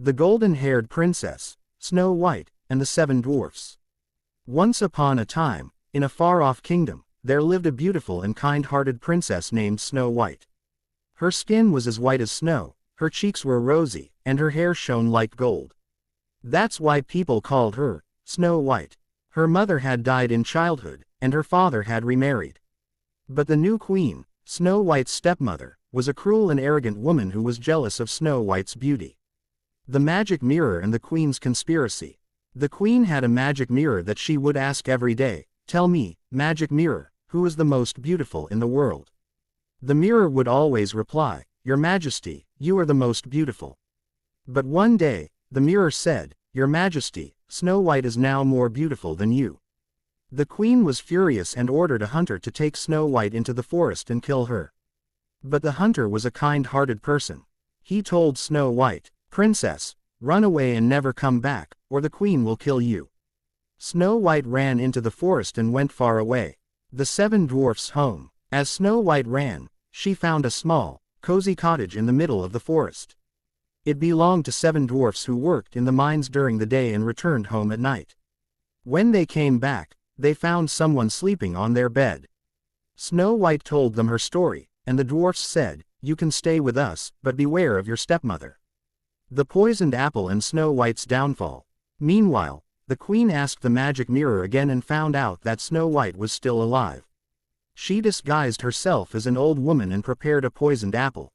The golden-haired princess, Snow White, and the seven dwarfs. Once upon a time, in a far-off kingdom, there lived a beautiful and kind-hearted princess named Snow White. Her skin was as white as snow, her cheeks were rosy, and her hair shone like gold. That's why people called her Snow White. Her mother had died in childhood, and her father had remarried. But the new queen, Snow White's stepmother, was a cruel and arrogant woman who was jealous of Snow White's beauty. The magic mirror and the queen's conspiracy. The queen had a magic mirror that she would ask every day, "Tell me, magic mirror, who is the most beautiful in the world?" The mirror would always reply, "Your Majesty, you are the most beautiful." But one day, the mirror said, "Your Majesty, Snow White is now more beautiful than you." The queen was furious and ordered a hunter to take Snow White into the forest and kill her. But the hunter was a kind-hearted person. He told Snow White, "Princess, run away and never come back, or the queen will kill you." Snow White ran into the forest and went far away. The seven dwarfs' home. As Snow White ran, she found a small, cozy cottage in the middle of the forest. It belonged to seven dwarfs who worked in the mines during the day and returned home at night. When they came back, they found someone sleeping on their bed. Snow White told them her story, and the dwarfs said, "You can stay with us, but beware of your stepmother." The poisoned apple and Snow White's downfall. Meanwhile, the queen asked the magic mirror again and found out that Snow White was still alive. She disguised herself as an old woman and prepared a poisoned apple.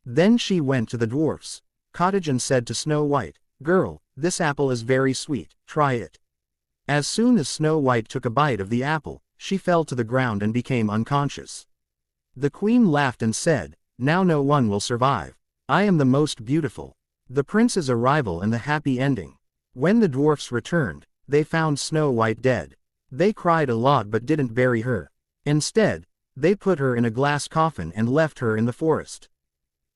Then she went to the dwarfs' cottage and said to Snow White, "Girl, this apple is very sweet, try it." As soon as Snow White took a bite of the apple, she fell to the ground and became unconscious. The queen laughed and said, "Now no one will survive. I am the most beautiful." The prince's arrival and the happy ending. When the dwarfs returned, they found Snow White dead. They cried a lot but didn't bury her. Instead, they put her in a glass coffin and left her in the forest.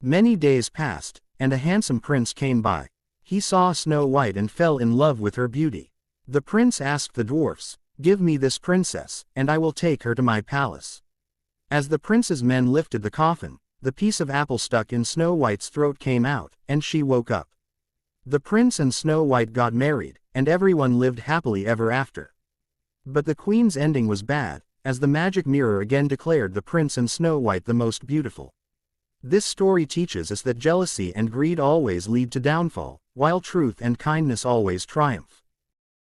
Many days passed, and a handsome prince came by. He saw Snow White and fell in love with her beauty. The prince asked the dwarfs, "Give me this princess, and I will take her to my palace." As the prince's men lifted the coffin, the piece of apple stuck in Snow White's throat came out, and she woke up. The prince and Snow White got married, and everyone lived happily ever after. But the queen's ending was bad, as the magic mirror again declared the prince and Snow White the most beautiful. This story teaches us that jealousy and greed always lead to downfall, while truth and kindness always triumph.